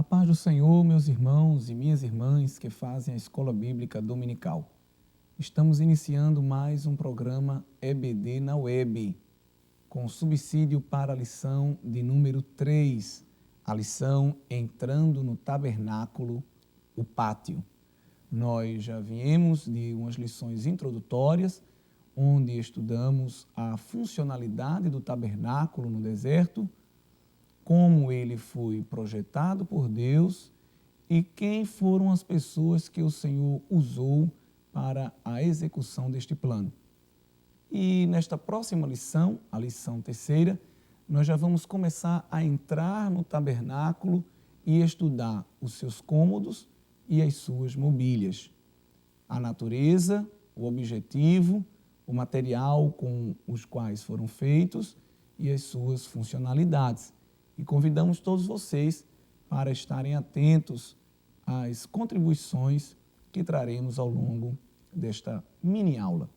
A paz do Senhor, meus irmãos e minhas irmãs que fazem a Escola Bíblica Dominical. Estamos iniciando mais um programa EBD na Web, com subsídio para a lição de número 3, a lição Entrando no Tabernáculo, o Pátio. Nós já viemos de umas lições introdutórias, onde estudamos a funcionalidade do tabernáculo no deserto, como ele foi projetado por Deus e quem foram as pessoas que o Senhor usou para a execução deste plano. E nesta próxima lição, a lição terceira, nós já vamos começar a entrar no tabernáculo e estudar os seus cômodos e as suas mobílias, a natureza, o objetivo, o material com os quais foram feitos e as suas funcionalidades. E convidamos todos vocês para estarem atentos às contribuições que traremos ao longo desta mini-aula.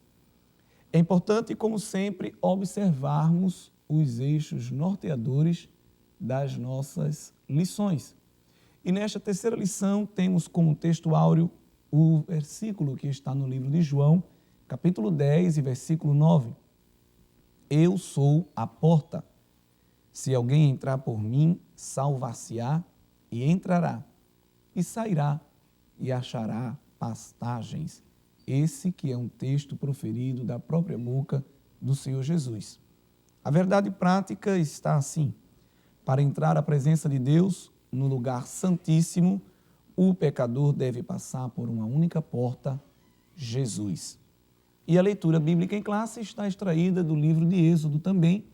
É importante, como sempre, observarmos os eixos norteadores das nossas lições. E nesta terceira lição temos como texto áureo o versículo que está no livro de João, capítulo 10 e versículo 9. Eu sou a porta. Se alguém entrar por mim, salvar-se-á e entrará, e sairá e achará pastagens. Esse que é um texto proferido da própria boca do Senhor Jesus. A verdade prática está assim: para entrar à presença de Deus, no lugar santíssimo, o pecador deve passar por uma única porta, Jesus. E a leitura bíblica em classe está extraída do livro de Êxodo também,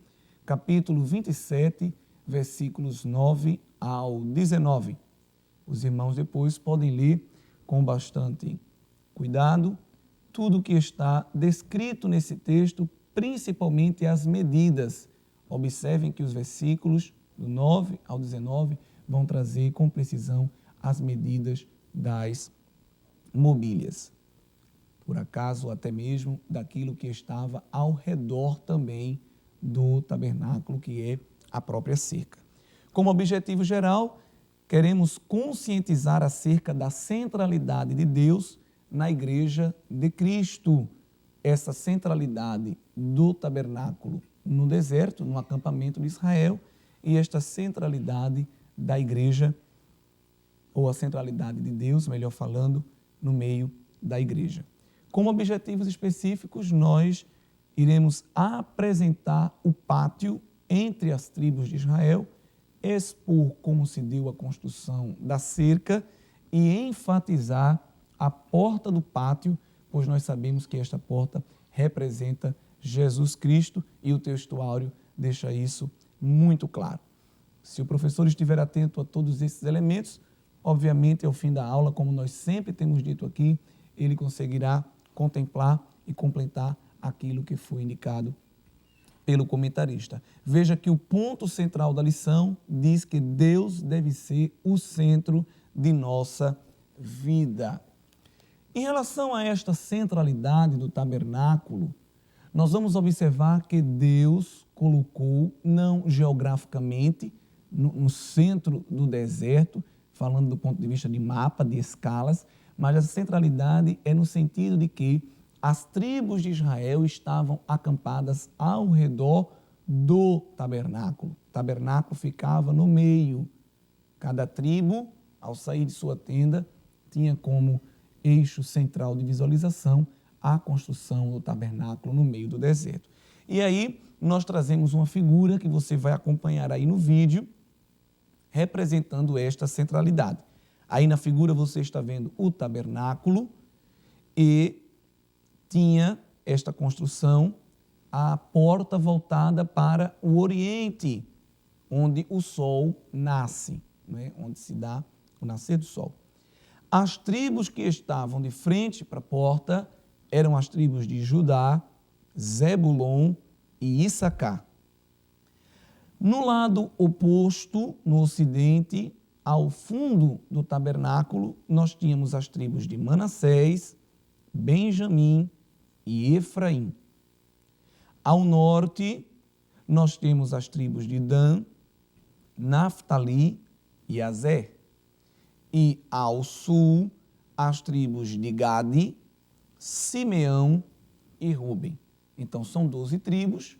capítulo 27, versículos 9 ao 19. Os irmãos depois podem ler com bastante cuidado tudo o que está descrito nesse texto, principalmente as medidas. Observem que os versículos do 9 ao 19 vão trazer com precisão as medidas das mobílias. Por acaso, até mesmo daquilo que estava ao redor também do tabernáculo, que é a própria cerca. Como objetivo geral, queremos conscientizar acerca da centralidade de Deus na Igreja de Cristo. Essa centralidade do tabernáculo no deserto, no acampamento de Israel, e esta centralidade da Igreja, ou a centralidade de Deus, melhor falando, no meio da Igreja. Como objetivos específicos, nós iremos apresentar o pátio entre as tribos de Israel, expor como se deu a construção da cerca e enfatizar a porta do pátio, pois nós sabemos que esta porta representa Jesus Cristo e o texto áureo deixa isso muito claro. Se o professor estiver atento a todos esses elementos, obviamente ao fim da aula, como nós sempre temos dito aqui, ele conseguirá contemplar e completar aquilo que foi indicado pelo comentarista. Veja que o ponto central da lição diz que Deus deve ser o centro de nossa vida. Em relação a esta centralidade do tabernáculo, nós vamos observar que Deus colocou, não geograficamente, no centro do deserto, falando do ponto de vista de mapa, de escalas, mas a centralidade é no sentido de que as tribos de Israel estavam acampadas ao redor do tabernáculo. O tabernáculo ficava no meio. Cada tribo, ao sair de sua tenda, tinha como eixo central de visualização a construção do tabernáculo no meio do deserto. E aí nós trazemos uma figura que você vai acompanhar aí no vídeo, representando esta centralidade. Aí na figura você está vendo o tabernáculo e tinha esta construção, a porta voltada para o oriente, onde o sol nasce, né? Onde se dá o nascer do sol. As tribos que estavam de frente para a porta eram as tribos de Judá, Zebulon e Issacar. No lado oposto, no ocidente, ao fundo do tabernáculo, nós tínhamos as tribos de Manassés, Benjamim e Efraim. Ao norte, nós temos as tribos de Dan, Naftali e Azer. e ao sul as tribos de Gade, Simeão e Rúben. Então são 12 tribos,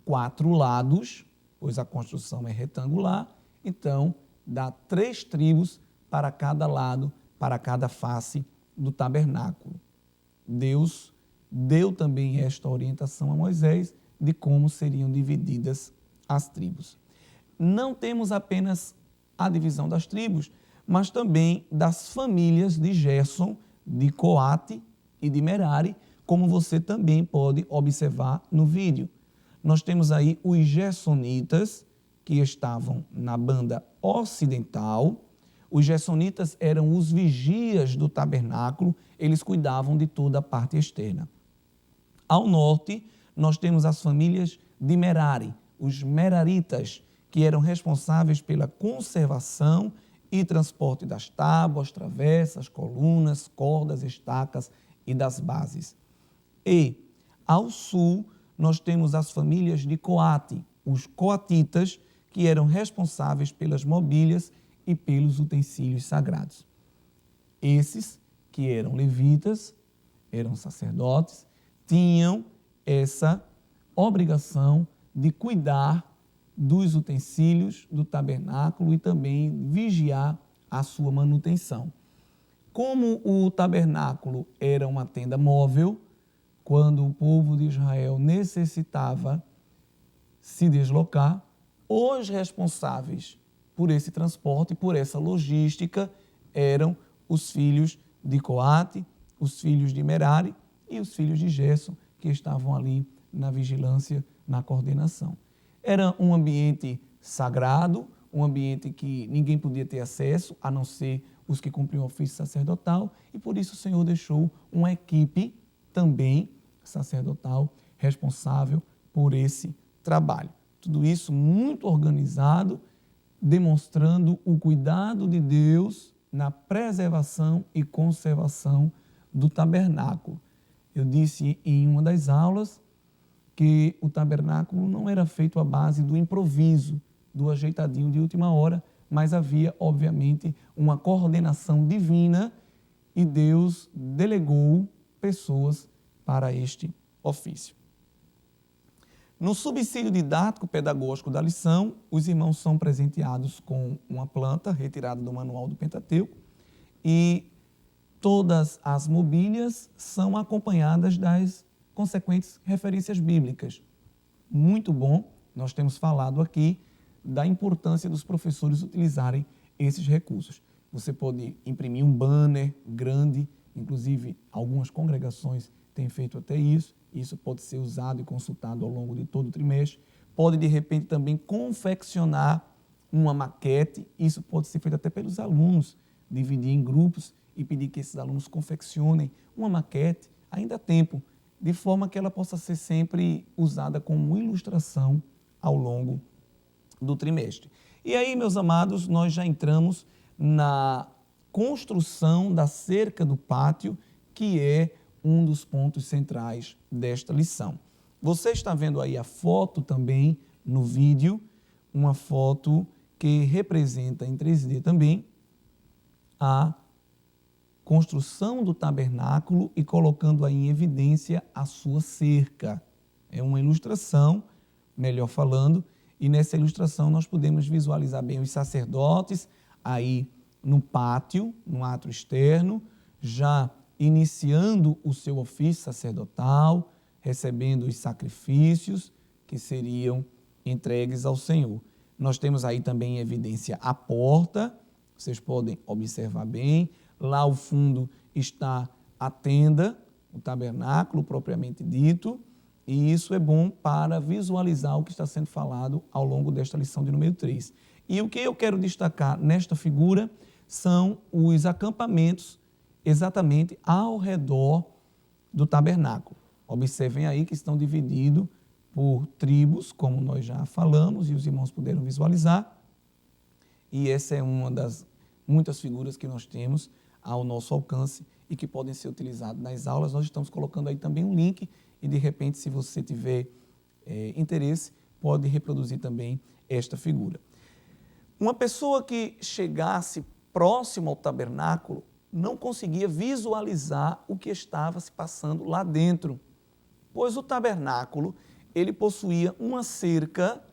4 lados, pois a construção é retangular, então dá 3 tribos para cada lado, para cada face do tabernáculo. Deus deu também esta orientação a Moisés de como seriam divididas as tribos. Não temos apenas a divisão das tribos, mas também das famílias de Gerson, de Coate e de Merari, como você também pode observar no vídeo. Nós temos aí os gersonitas, que estavam na banda ocidental. Os gersonitas eram os vigias do tabernáculo, eles cuidavam de toda a parte externa. Ao norte, nós temos as famílias de Merari, os meraritas, que eram responsáveis pela conservação e transporte das tábuas, travessas, colunas, cordas, estacas e das bases. E, ao sul, nós temos as famílias de Coate, os coatitas, que eram responsáveis pelas mobílias e pelos utensílios sagrados. Esses, que eram levitas, eram sacerdotes, tinham essa obrigação de cuidar dos utensílios do tabernáculo e também vigiar a sua manutenção. Como o tabernáculo era uma tenda móvel, quando o povo de Israel necessitava se deslocar, os responsáveis por esse transporte, por essa logística, eram os filhos de Coate, os filhos de Merari e os filhos de Gerson, que estavam ali na vigilância, na coordenação. Era um ambiente sagrado, um ambiente que ninguém podia ter acesso, a não ser os que cumpriam o ofício sacerdotal, e por isso o Senhor deixou uma equipe também sacerdotal responsável por esse trabalho. Tudo isso muito organizado, demonstrando o cuidado de Deus na preservação e conservação do tabernáculo. Eu disse em uma das aulas que o tabernáculo não era feito à base do improviso, do ajeitadinho de última hora, mas havia, obviamente, uma coordenação divina e Deus delegou pessoas para este ofício. No subsídio didático pedagógico da lição, os irmãos são presenteados com uma planta retirada do manual do Pentateuco e todas as mobílias são acompanhadas das consequentes referências bíblicas. Muito bom, nós temos falado aqui da importância dos professores utilizarem esses recursos. Você pode imprimir um banner grande, inclusive algumas congregações têm feito até isso. Isso pode ser usado e consultado ao longo de todo o trimestre. Pode, de repente, também confeccionar uma maquete. Isso pode ser feito até pelos alunos, dividir em grupos e pedir que esses alunos confeccionem uma maquete, ainda há tempo, de forma que ela possa ser sempre usada como ilustração ao longo do trimestre. E aí, meus amados, nós já entramos na construção da cerca do pátio, que é um dos pontos centrais desta lição. Você está vendo aí a foto também no vídeo, uma foto que representa em 3D também a construção do tabernáculo e colocando aí em evidência a sua cerca. É uma ilustração, melhor falando, e nessa ilustração nós podemos visualizar bem os sacerdotes aí no pátio, no átrio externo, já iniciando o seu ofício sacerdotal, recebendo os sacrifícios que seriam entregues ao Senhor. Nós temos aí também em evidência a porta, vocês podem observar bem. Lá ao fundo está a tenda, o tabernáculo propriamente dito, e isso é bom para visualizar o que está sendo falado ao longo desta lição de número 3. E o que eu quero destacar nesta figura são os acampamentos exatamente ao redor do tabernáculo. Observem aí que estão divididos por tribos, como nós já falamos, e os irmãos puderam visualizar. E essa é uma das muitas figuras que nós temos ao nosso alcance e que podem ser utilizadas nas aulas. Nós estamos colocando aí também um link e, de repente, se você tiver interesse, pode reproduzir também esta figura. Uma pessoa que chegasse próximo ao tabernáculo não conseguia visualizar o que estava se passando lá dentro, pois o tabernáculo ele possuía uma cerca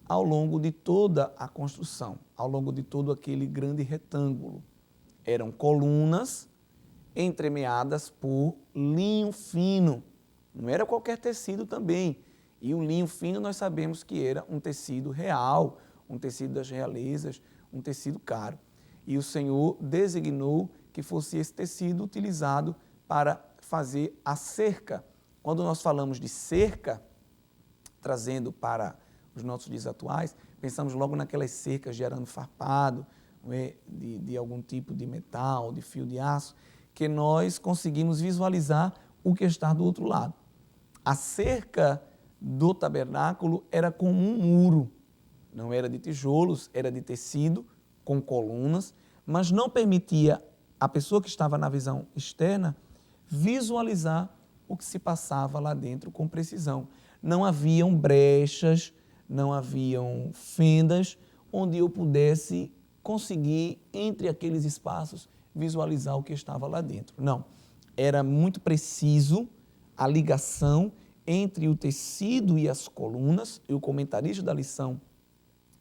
ao longo de toda a construção, ao longo de todo aquele grande retângulo. Eram colunas entremeadas por linho fino, não era qualquer tecido também. E o linho fino nós sabemos que era um tecido real, um tecido das realezas, um tecido caro. E o Senhor designou que fosse esse tecido utilizado para fazer a cerca. Quando nós falamos de cerca, trazendo para os nossos dias atuais, pensamos logo naquelas cercas de arame farpado, de algum tipo de metal, de fio de aço, que nós conseguimos visualizar o que está do outro lado. A cerca do tabernáculo era como um muro, não era de tijolos, era de tecido, com colunas, mas não permitia a pessoa que estava na visão externa visualizar o que se passava lá dentro com precisão. Não haviam brechas, não haviam fendas onde eu pudesse conseguir, entre aqueles espaços, visualizar o que estava lá dentro. Não, era muito preciso a ligação entre o tecido e as colunas, e o comentarista da lição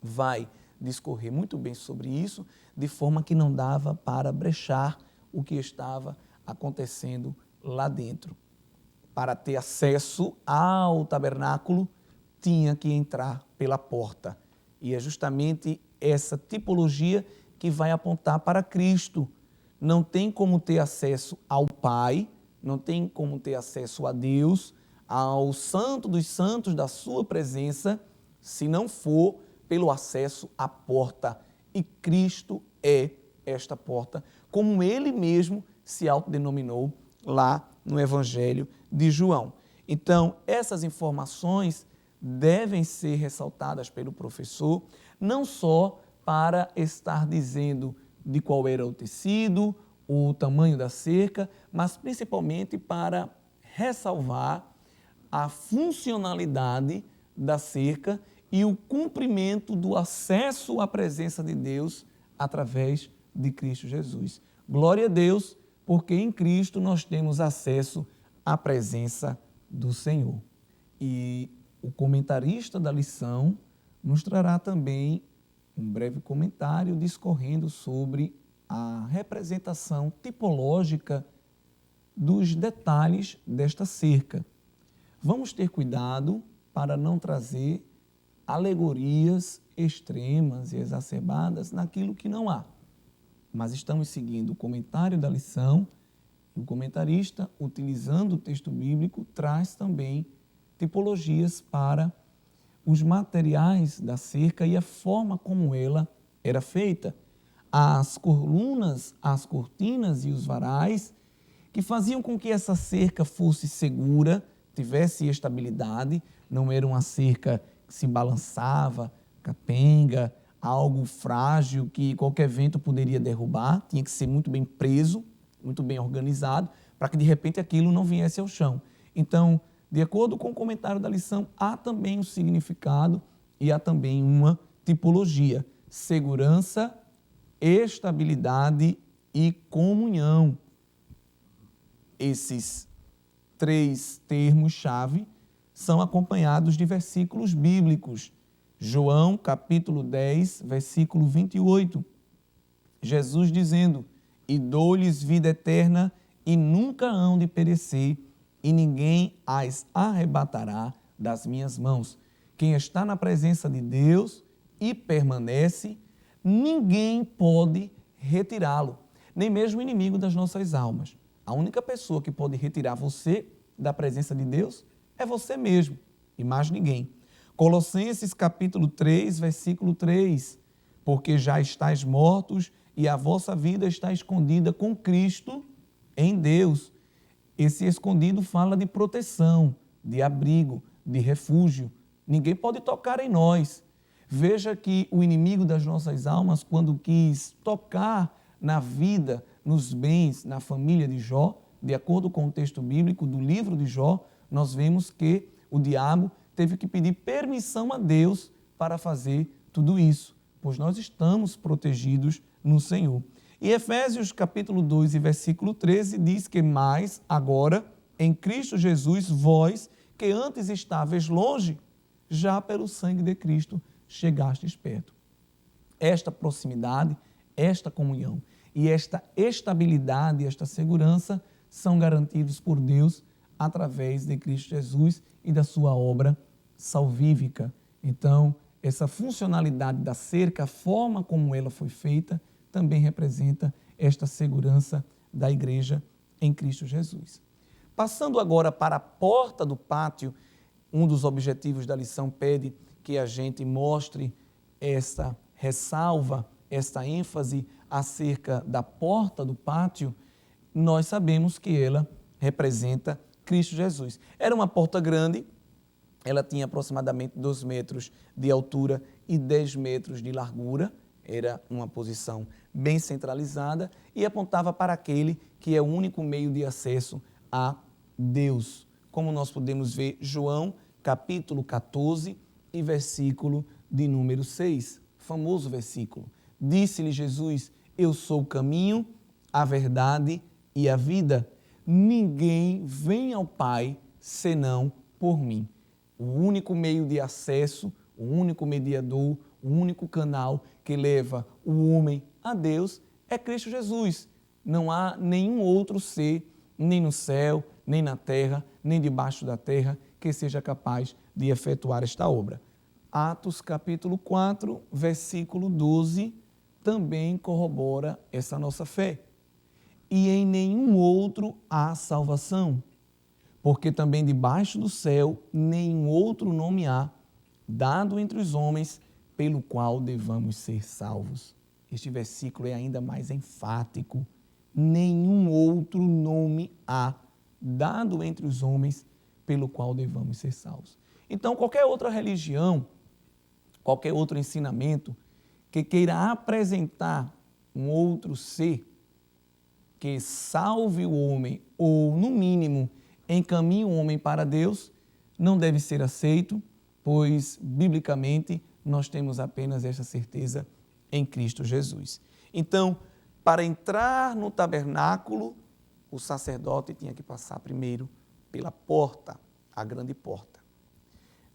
vai discorrer muito bem sobre isso, de forma que não dava para brechar o que estava acontecendo lá dentro. Para ter acesso ao tabernáculo, tinha que entrar pela porta. E é justamente essa tipologia que vai apontar para Cristo. Não tem como ter acesso ao Pai, não tem como ter acesso a Deus, ao Santo dos Santos da sua presença, se não for pelo acesso à porta. E Cristo é esta porta, como ele mesmo se autodenominou lá no Evangelho de João. Então, essas informações devem ser ressaltadas pelo professor, não só para estar dizendo de qual era o tecido, o tamanho da cerca, mas principalmente para ressalvar a funcionalidade da cerca e o cumprimento do acesso à presença de Deus através de Cristo Jesus. Glória a Deus, porque em Cristo nós temos acesso à presença do Senhor. E o comentarista da lição nos trará também um breve comentário discorrendo sobre a representação tipológica dos detalhes desta cerca. Vamos ter cuidado para não trazer alegorias extremas e exacerbadas naquilo que não há. Mas estamos seguindo o comentário da lição e o comentarista, utilizando o texto bíblico, traz também tipologias para os materiais da cerca e a forma como ela era feita. As colunas, as cortinas e os varais que faziam com que essa cerca fosse segura, tivesse estabilidade, não era uma cerca que se balançava, capenga, algo frágil que qualquer vento poderia derrubar, tinha que ser muito bem preso, muito bem organizado, para que de repente aquilo não viesse ao chão. Então, de acordo com o comentário da lição, há também um significado e há também uma tipologia: segurança, estabilidade e comunhão. Esses três termos-chave são acompanhados de versículos bíblicos. João, capítulo 10, versículo 28. Jesus dizendo: "E dou-lhes vida eterna, e nunca hão de perecer, e ninguém as arrebatará das minhas mãos." Quem está na presença de Deus e permanece, ninguém pode retirá-lo, nem mesmo o inimigo das nossas almas. A única pessoa que pode retirar você da presença de Deus é você mesmo, e mais ninguém. Colossenses capítulo 3, versículo 3. "Porque já estáis mortos e a vossa vida está escondida com Cristo em Deus." Esse escondido fala de proteção, de abrigo, de refúgio. Ninguém pode tocar em nós. Veja que o inimigo das nossas almas, quando quis tocar na vida, nos bens, na família de Jó, de acordo com o texto bíblico do livro de Jó, nós vemos que o diabo teve que pedir permissão a Deus para fazer tudo isso, pois nós estamos protegidos no Senhor. E Efésios capítulo 2 e versículo 13 diz que mais agora, em Cristo Jesus, vós, que antes estáveis longe, já pelo sangue de Cristo chegastes perto. Esta proximidade, esta comunhão e esta estabilidade, esta segurança são garantidos por Deus através de Cristo Jesus e da sua obra salvífica. Então, essa funcionalidade da cerca, a forma como ela foi feita, também representa esta segurança da igreja em Cristo Jesus. Passando agora para a porta do pátio, um dos objetivos da lição pede que a gente mostre essa ressalva, esta ênfase acerca da porta do pátio. Nós sabemos que ela representa Cristo Jesus. Era uma porta grande, ela tinha aproximadamente 2 metros de altura e 10 metros de largura, era uma posição bem centralizada e apontava para aquele que é o único meio de acesso a Deus. Como nós podemos ver, João, capítulo 14 e versículo de número 6, famoso versículo. Disse-lhe Jesus, eu sou o caminho, a verdade e a vida. Ninguém vem ao Pai senão por mim. O único meio de acesso, o único mediador, o único canal que leva o homem a Deus é Cristo Jesus. Não há nenhum outro ser, nem no céu, nem na terra, nem debaixo da terra, que seja capaz de efetuar esta obra. Atos capítulo 4, versículo 12, também corrobora essa nossa fé. E em nenhum outro há salvação, porque também debaixo do céu nenhum outro nome há, dado entre os homens, pelo qual devamos ser salvos. Este versículo é ainda mais enfático. Nenhum outro nome há, dado entre os homens, pelo qual devamos ser salvos. Então, qualquer outra religião, qualquer outro ensinamento que queira apresentar um outro ser que salve o homem ou, no mínimo, encaminhe o homem para Deus, não deve ser aceito, pois, biblicamente, nós temos apenas esta certeza em Cristo Jesus. Então, para entrar no tabernáculo, o sacerdote tinha que passar primeiro pela porta, a grande porta.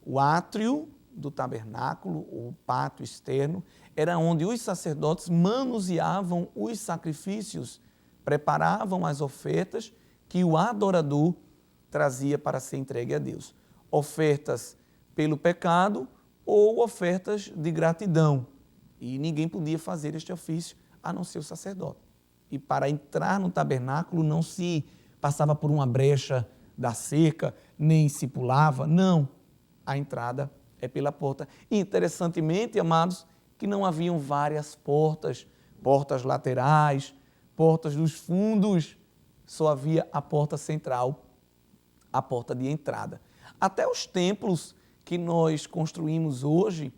O átrio do tabernáculo, o pátio externo, era onde os sacerdotes manuseavam os sacrifícios, preparavam as ofertas que o adorador trazia para ser entregue a Deus. Ofertas pelo pecado ou ofertas de gratidão. E ninguém podia fazer este ofício a não ser o sacerdote. E para entrar no tabernáculo não se passava por uma brecha da cerca, nem se pulava, não. A entrada é pela porta. E interessantemente, amados, que não haviam várias portas, portas laterais, portas dos fundos, só havia a porta central, a porta de entrada. Até os templos que nós construímos hoje,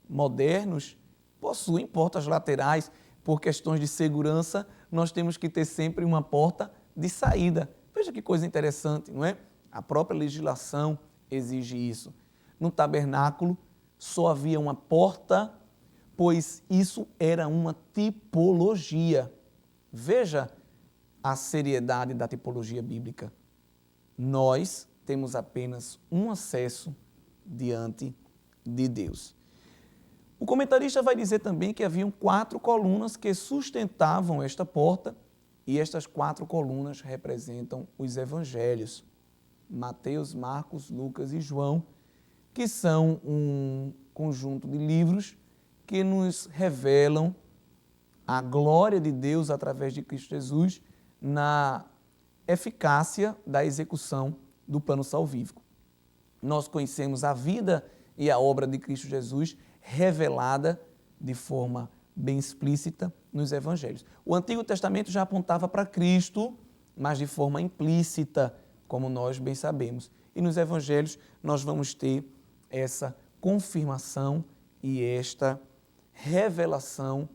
modernos, possuem portas laterais. Por questões de segurança, nós temos que ter sempre uma porta de saída. Veja que coisa interessante, não é? A própria legislação exige isso. No tabernáculo só havia uma porta, pois isso era uma tipologia. Veja a seriedade da tipologia bíblica. Nós temos apenas um acesso diante de Deus. O comentarista vai dizer também que haviam 4 colunas que sustentavam esta porta, e estas 4 colunas representam os evangelhos, Mateus, Marcos, Lucas e João, que são um conjunto de livros que nos revelam a glória de Deus através de Cristo Jesus na eficácia da execução do plano salvífico. Nós conhecemos a vida e a obra de Cristo Jesus revelada de forma bem explícita nos evangelhos. O Antigo Testamento já apontava para Cristo, mas de forma implícita, como nós bem sabemos. E nos evangelhos nós vamos ter essa confirmação e esta revelação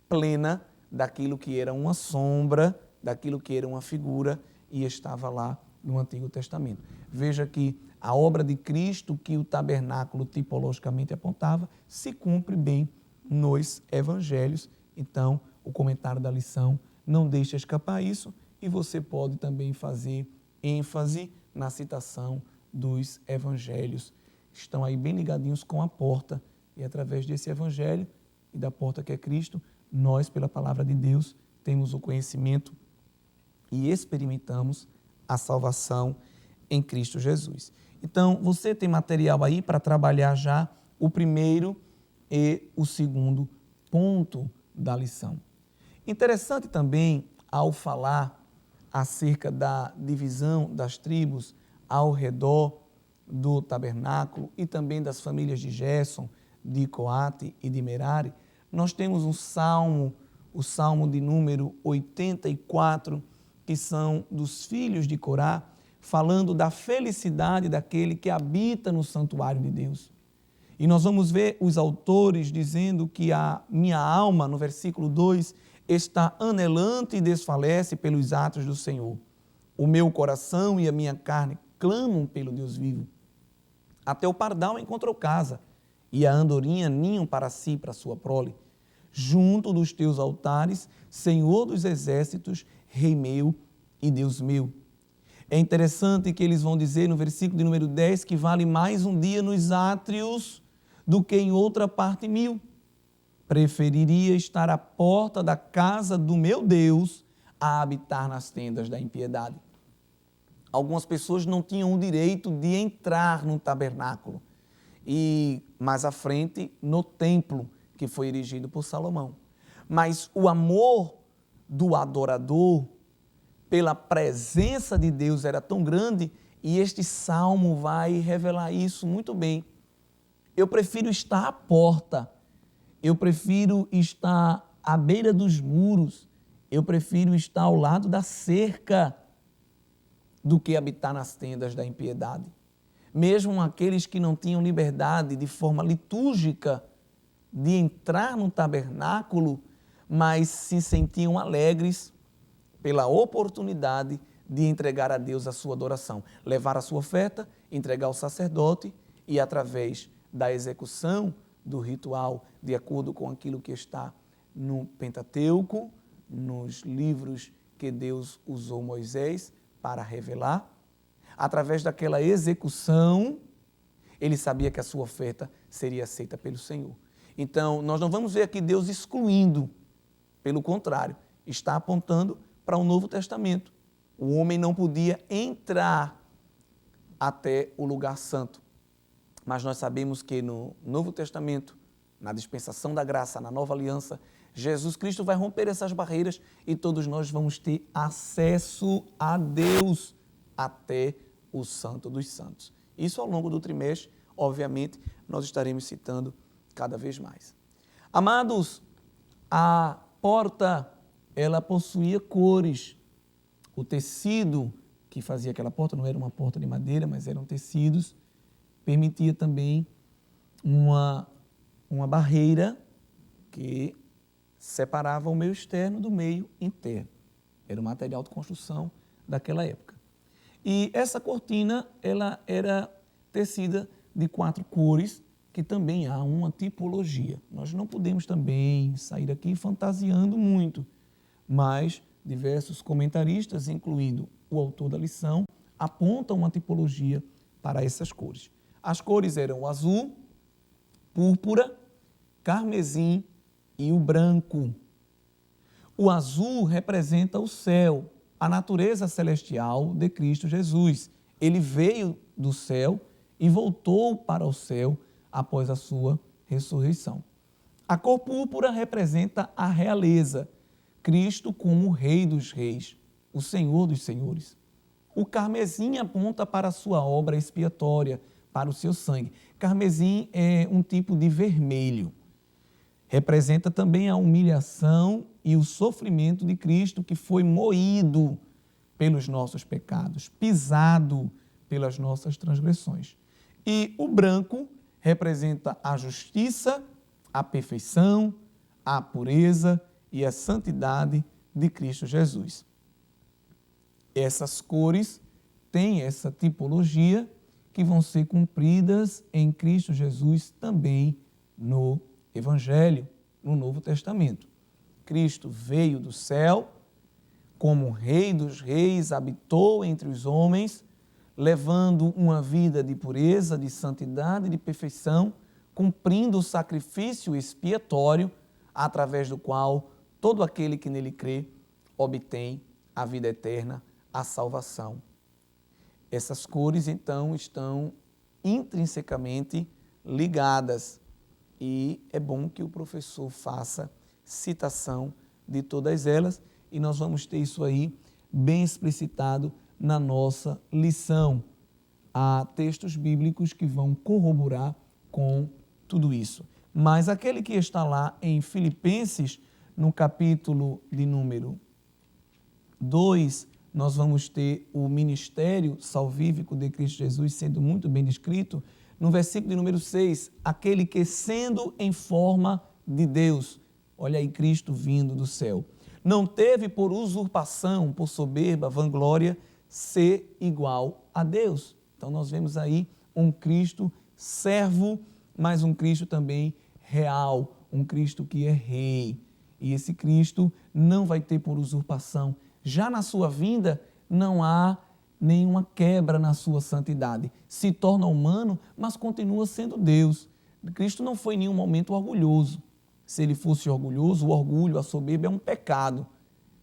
plena daquilo que era uma sombra, daquilo que era uma figura e estava lá no Antigo Testamento. Veja que a obra de Cristo que o tabernáculo tipologicamente apontava se cumpre bem nos evangelhos. Então, o comentário da lição não deixe escapar isso, e você pode também fazer ênfase na citação dos evangelhos. Estão aí bem ligadinhos com a porta, e através desse evangelho e da porta que é Cristo, nós, pela palavra de Deus, temos o conhecimento e experimentamos a salvação em Cristo Jesus. Então, você tem material aí para trabalhar já o primeiro e o segundo ponto da lição. Interessante também, ao falar acerca da divisão das tribos ao redor do tabernáculo e também das famílias de Gerson, de Coate e de Merari, nós temos um salmo, o salmo de número 84, que são dos filhos de Corá, falando da felicidade daquele que habita no santuário de Deus. E nós vamos ver os autores dizendo que a minha alma, no versículo 2, está anelante e desfalece pelos atos do Senhor. O meu coração e a minha carne clamam pelo Deus vivo. Até o pardal encontrou casa, e a andorinha ninho para si, para sua prole. Junto dos teus altares, Senhor dos exércitos, Rei meu e Deus meu. É interessante que eles vão dizer no versículo de número 10 que vale mais um dia nos átrios do que em outra parte 1000. Preferiria estar à porta da casa do meu Deus a habitar nas tendas da impiedade. Algumas pessoas não tinham o direito de entrar no tabernáculo e mais à frente no templo que foi erigido por Salomão. Mas o amor do adorador pela presença de Deus era tão grande, e este salmo vai revelar isso muito bem. Eu prefiro estar à porta, eu prefiro estar à beira dos muros, eu prefiro estar ao lado da cerca do que habitar nas tendas da impiedade. Mesmo aqueles que não tinham liberdade de forma litúrgica de entrar no tabernáculo, mas se sentiam alegres pela oportunidade de entregar a Deus a sua adoração, levar a sua oferta, entregar ao sacerdote e, através da execução do ritual, de acordo com aquilo que está no Pentateuco, nos livros que Deus usou Moisés para revelar, através daquela execução, ele sabia que a sua oferta seria aceita pelo Senhor. Então, nós não vamos ver aqui Deus excluindo, pelo contrário, está apontando para o Novo Testamento. O homem não podia entrar até o lugar santo. Mas nós sabemos que no Novo Testamento, na dispensação da graça, na nova aliança, Jesus Cristo vai romper essas barreiras e todos nós vamos ter acesso a Deus até o Santo dos Santos. Isso ao longo do trimestre, obviamente, nós estaremos citando cada vez mais. Amados, a porta, ela possuía cores. O tecido que fazia aquela porta não era uma porta de madeira, mas eram tecidos, permitia também uma barreira que separava o meio externo do meio interno. Era o material de construção daquela época. E essa cortina, ela era tecida de 4 cores, que também há uma tipologia. Nós não podemos também sair aqui fantasiando muito, mas diversos comentaristas, incluindo o autor da lição, apontam uma tipologia para essas cores. As cores eram o azul, púrpura, carmesim e o branco. O azul representa o céu, a natureza celestial de Cristo Jesus. Ele veio do céu e voltou para o céu após a sua ressurreição. A cor púrpura representa a realeza, Cristo como o Rei dos Reis, o Senhor dos Senhores. O carmesim aponta para a sua obra expiatória, para o seu sangue. Carmesim é um tipo de vermelho. Representa também a humilhação e o sofrimento de Cristo, que foi moído pelos nossos pecados, pisado pelas nossas transgressões. E o branco representa a justiça, a perfeição, a pureza e a santidade de Cristo Jesus. Essas cores têm essa tipologia que vão ser cumpridas em Cristo Jesus também no Evangelho, no Novo Testamento. Cristo veio do céu, como Rei dos Reis, habitou entre os homens, levando uma vida de pureza, de santidade, de perfeição, cumprindo o sacrifício expiatório, através do qual todo aquele que nele crê obtém a vida eterna, a salvação. Essas cores, então, estão intrinsecamente ligadas e é bom que o professor faça citação de todas elas e nós vamos ter isso aí bem explicitado na nossa lição. Há textos bíblicos que vão corroborar com tudo isso. Mas aquele que está lá em Filipenses, no capítulo de número 2, nós vamos ter o ministério salvífico de Cristo Jesus sendo muito bem descrito. No versículo de número 6, aquele que sendo em forma de Deus, olha aí Cristo vindo do céu, não teve por usurpação, por soberba, vanglória, ser igual a Deus. Então nós vemos aí um Cristo servo, mas um Cristo também real, um Cristo que é rei. E esse Cristo não vai ter por usurpação. Já na sua vinda, não há nenhuma quebra na sua santidade. Se torna humano, mas continua sendo Deus. Cristo não foi em nenhum momento orgulhoso. Se ele fosse orgulhoso, o orgulho, a soberba é um pecado.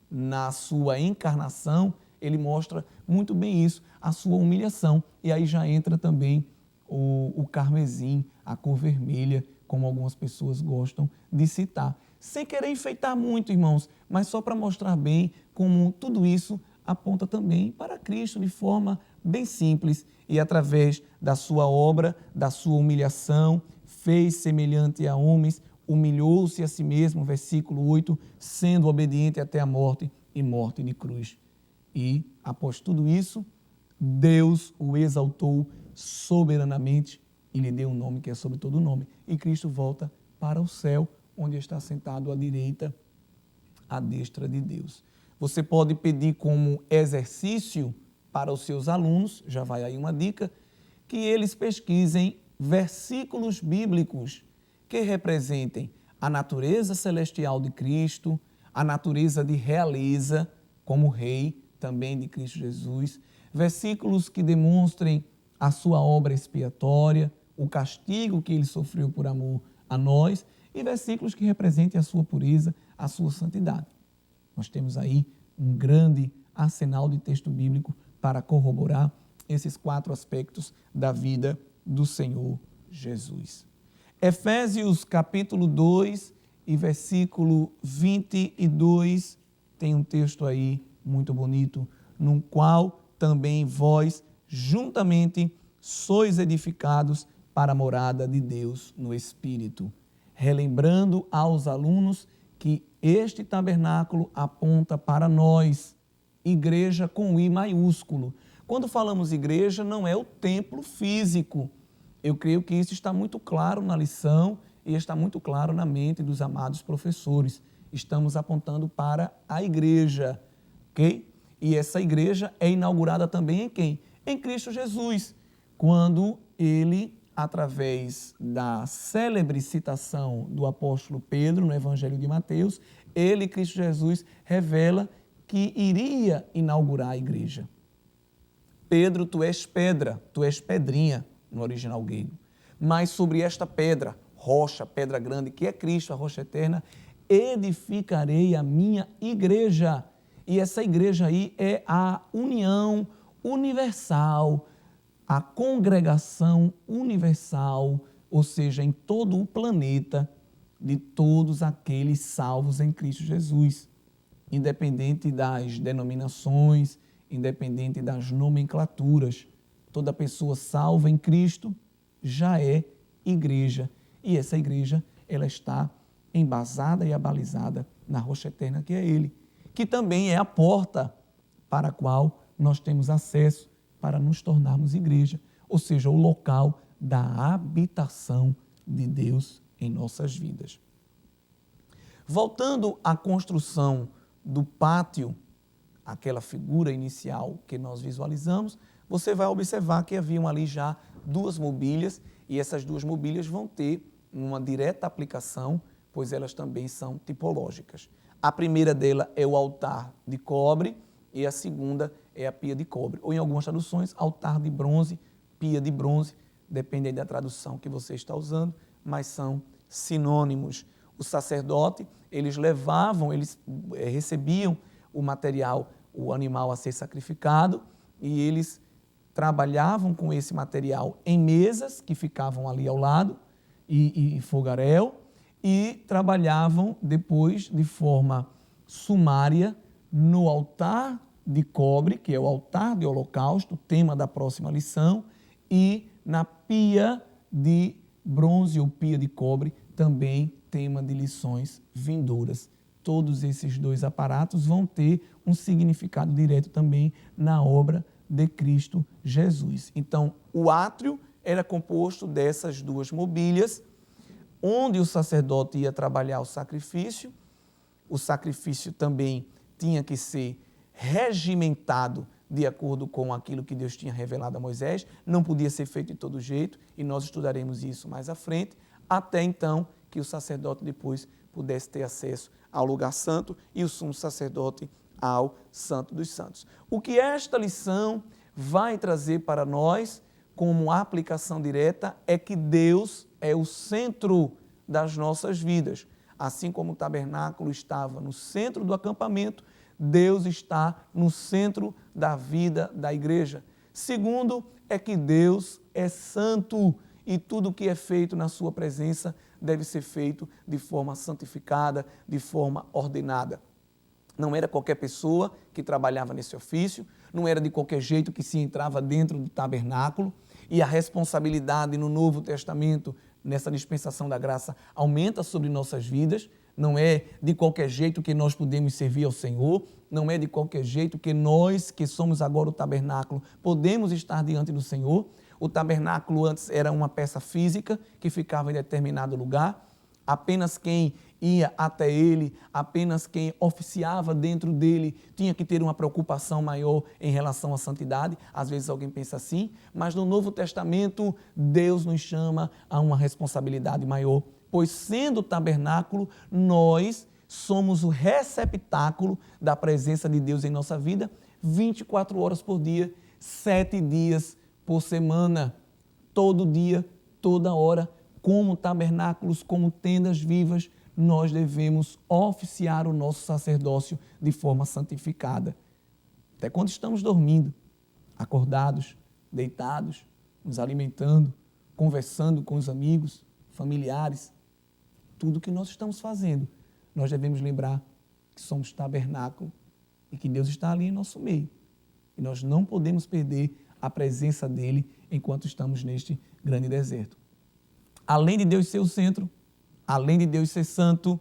Na sua encarnação, ele mostra muito bem isso, a sua humilhação. E aí já entra também o carmesim, a cor vermelha, como algumas pessoas gostam de citar. Sem querer enfeitar muito, irmãos, mas só para mostrar bem como tudo isso aponta também para Cristo de forma bem simples e através da sua obra, da sua humilhação, fez semelhante a homens, humilhou-se a si mesmo, versículo 8, sendo obediente até a morte e morte de cruz. E, após tudo isso, Deus o exaltou soberanamente e lhe deu um nome que é sobre todo nome. E Cristo volta para o céu, onde está sentado à direita, à destra de Deus. Você pode pedir como exercício para os seus alunos, já vai aí uma dica, que eles pesquisem versículos bíblicos que representem a natureza celestial de Cristo, a natureza de realeza como rei também de Cristo Jesus, versículos que demonstrem a sua obra expiatória, o castigo que ele sofreu por amor a nós e versículos que representem a sua pureza, a sua santidade. Nós temos aí um grande arsenal de texto bíblico para corroborar esses 4 aspectos da vida do Senhor Jesus. Efésios capítulo 2 e versículo 22, tem um texto aí muito bonito, no qual também vós juntamente sois edificados para a morada de Deus no Espírito, relembrando aos alunos que este tabernáculo aponta para nós, igreja com I maiúsculo. Quando falamos igreja, não é o templo físico. Eu creio que isso está muito claro na lição e está muito claro na mente dos amados professores. Estamos apontando para a igreja, ok? E essa igreja é inaugurada também em quem? Em Cristo Jesus, quando ele, através da célebre citação do apóstolo Pedro no Evangelho de Mateus, ele, Cristo Jesus, revela que iria inaugurar a igreja. Pedro, tu és pedra, tu és pedrinha, no original grego. Mas sobre esta pedra, rocha, pedra grande, que é Cristo, a rocha eterna, edificarei a minha igreja. E essa igreja aí é a união universal, a congregação universal, ou seja, em todo o planeta, de todos aqueles salvos em Cristo Jesus, independente das denominações, independente das nomenclaturas. Toda pessoa salva em Cristo já é igreja. E essa igreja, ela está embasada e abalizada na rocha eterna que é Ele, que também é a porta para a qual nós temos acesso para nos tornarmos igreja, ou seja, o local da habitação de Deus em nossas vidas. Voltando à construção do pátio, aquela figura inicial que nós visualizamos, você vai observar que haviam ali já 2 mobílias e essas 2 mobílias vão ter uma direta aplicação, pois elas também são tipológicas. A primeira dela é o altar de cobre e a segunda é a pia de cobre. Ou em algumas traduções, altar de bronze, pia de bronze, depende da tradução que você está usando, mas são sinônimos. O sacerdote, eles recebiam o material, o animal a ser sacrificado, e eles trabalhavam com esse material em mesas que ficavam ali ao lado, e fogaréu, e trabalhavam depois de forma sumária no altar de cobre, que é o altar de holocausto, tema da próxima lição, e na pia de bronze ou pia de cobre, também tema de lições vindouras. Todos esses dois aparatos vão ter um significado direto também na obra de Cristo Jesus. Então, o átrio era composto dessas duas mobílias, onde o sacerdote ia trabalhar o sacrifício. O sacrifício também tinha que ser regimentado de acordo com aquilo que Deus tinha revelado a Moisés, não podia ser feito de todo jeito, e nós estudaremos isso mais à frente, até então que o sacerdote depois pudesse ter acesso ao lugar santo e o sumo sacerdote ao Santo dos Santos. O que esta lição vai trazer para nós como aplicação direta é que Deus é o centro das nossas vidas. Assim como o tabernáculo estava no centro do acampamento, Deus está no centro da vida da igreja. Segundo, é que Deus é santo e tudo que é feito na sua presença deve ser feito de forma santificada, de forma ordenada. Não era qualquer pessoa que trabalhava nesse ofício, não era de qualquer jeito que se entrava dentro do tabernáculo, e a responsabilidade no Novo Testamento, nessa dispensação da graça, aumenta sobre nossas vidas. Não é de qualquer jeito que nós podemos servir ao Senhor, não é de qualquer jeito que nós, que somos agora o tabernáculo, podemos estar diante do Senhor. O tabernáculo antes era uma peça física que ficava em determinado lugar. Apenas quem ia até ele, apenas quem oficiava dentro dele tinha que ter uma preocupação maior em relação à santidade. Às vezes alguém pensa assim, mas no Novo Testamento Deus nos chama a uma responsabilidade maior, pois sendo o tabernáculo, nós somos o receptáculo da presença de Deus em nossa vida 24 horas por dia, 7 dias por semana, todo dia, toda hora. Como tabernáculos, como tendas vivas, nós devemos oficiar o nosso sacerdócio de forma santificada. Até quando estamos dormindo, acordados, deitados, nos alimentando, conversando com os amigos, familiares, tudo que nós estamos fazendo, nós devemos lembrar que somos tabernáculo e que Deus está ali em nosso meio. E nós não podemos perder a presença dele enquanto estamos neste grande deserto. Além de Deus ser o centro, além de Deus ser santo,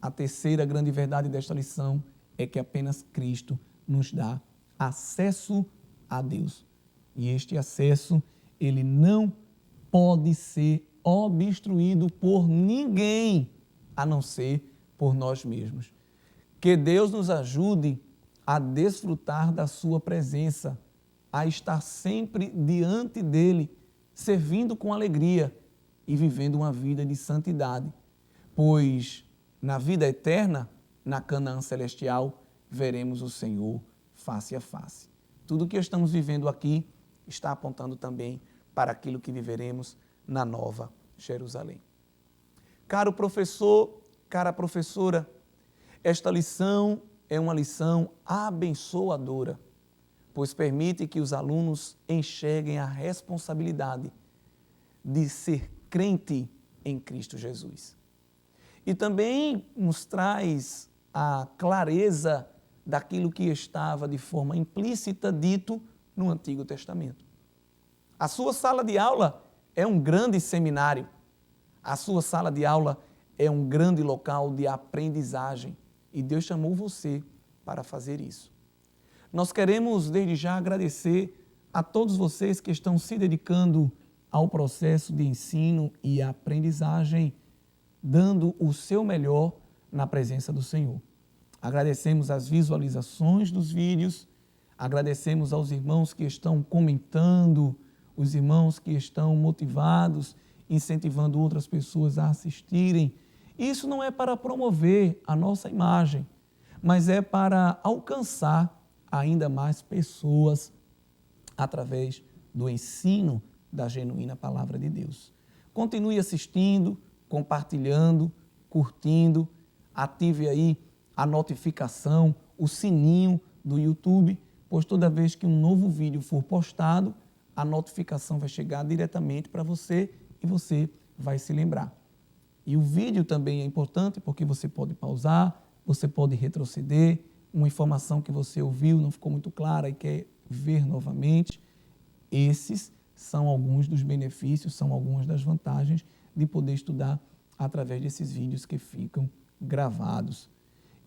a terceira grande verdade desta lição é que apenas Cristo nos dá acesso a Deus. E este acesso, ele não pode ser obstruído por ninguém, a não ser por nós mesmos. Que Deus nos ajude a desfrutar da sua presença, a estar sempre diante dele, servindo com alegria e vivendo uma vida de santidade, pois na vida eterna, na Canaã celestial, veremos o Senhor face a face. Tudo o que estamos vivendo aqui está apontando também para aquilo que viveremos na Nova Jerusalém. Caro professor, cara professora, esta lição é uma lição abençoadora, pois permite que os alunos enxerguem a responsabilidade de ser crente em Cristo Jesus. E também nos traz a clareza daquilo que estava de forma implícita dito no Antigo Testamento. A sua sala de aula é um grande seminário. A sua sala de aula é um grande local de aprendizagem. E Deus chamou você para fazer isso. Nós queremos, desde já, agradecer a todos vocês que estão se dedicando ao processo de ensino e aprendizagem, dando o seu melhor na presença do Senhor. Agradecemos as visualizações dos vídeos, agradecemos aos irmãos que estão comentando, os irmãos que estão motivados, incentivando outras pessoas a assistirem. Isso não é para promover a nossa imagem, mas é para alcançar ainda mais pessoas através do ensino da genuína palavra de Deus. Continue assistindo, compartilhando, curtindo, ative aí a notificação, o sininho do YouTube, pois toda vez que um novo vídeo for postado, a notificação vai chegar diretamente para você e você vai se lembrar. E o vídeo também é importante porque você pode pausar, você pode retroceder, uma informação que você ouviu não ficou muito clara e quer ver novamente. Esses são alguns dos benefícios, são algumas das vantagens de poder estudar através desses vídeos que ficam gravados.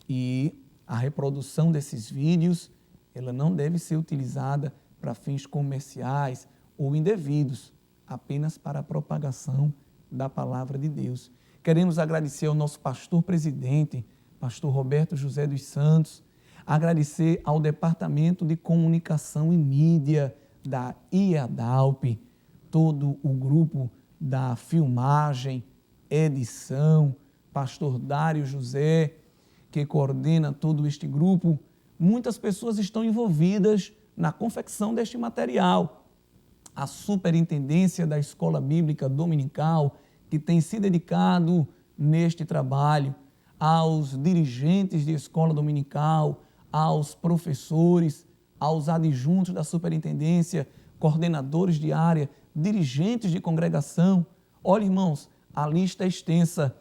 E a reprodução desses vídeos, ela não deve ser utilizada para fins comerciais ou indevidos, apenas para a propagação da palavra de Deus. Queremos agradecer ao nosso pastor presidente, pastor Roberto José dos Santos, agradecer ao Departamento de Comunicação e Mídia da IADALP, todo o grupo da filmagem, edição, pastor Dário José, que coordena todo este grupo. Muitas pessoas estão envolvidas na confecção deste material. A Superintendência da Escola Bíblica Dominical, que tem se dedicado neste trabalho, aos dirigentes de escola dominical, aos professores, aos adjuntos da superintendência, coordenadores de área, dirigentes de congregação. Olha, irmãos, a lista é extensa.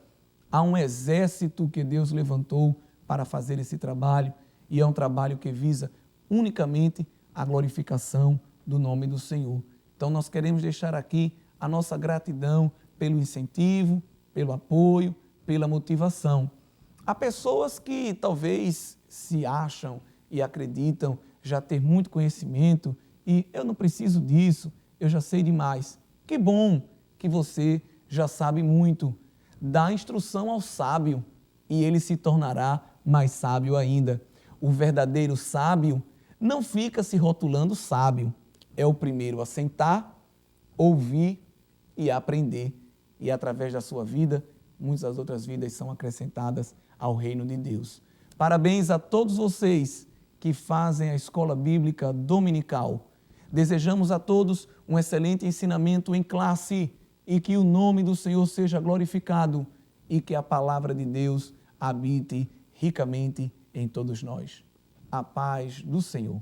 Há um exército que Deus levantou para fazer esse trabalho e é um trabalho que visa unicamente a glorificação do nome do Senhor. Então, nós queremos deixar aqui a nossa gratidão pelo incentivo, pelo apoio, pela motivação. Há pessoas que talvez se acham e acreditam já ter muito conhecimento e eu não preciso disso, eu já sei demais. Que bom que você já sabe muito. Dá instrução ao sábio e ele se tornará mais sábio ainda. O verdadeiro sábio não fica se rotulando sábio. É o primeiro a sentar, ouvir e aprender. E através da sua vida, muitas outras vidas são acrescentadas ao reino de Deus. Parabéns a todos vocês que fazem a Escola Bíblica Dominical. Desejamos a todos um excelente ensinamento em classe e que o nome do Senhor seja glorificado e que a palavra de Deus habite ricamente em todos nós. A paz do Senhor.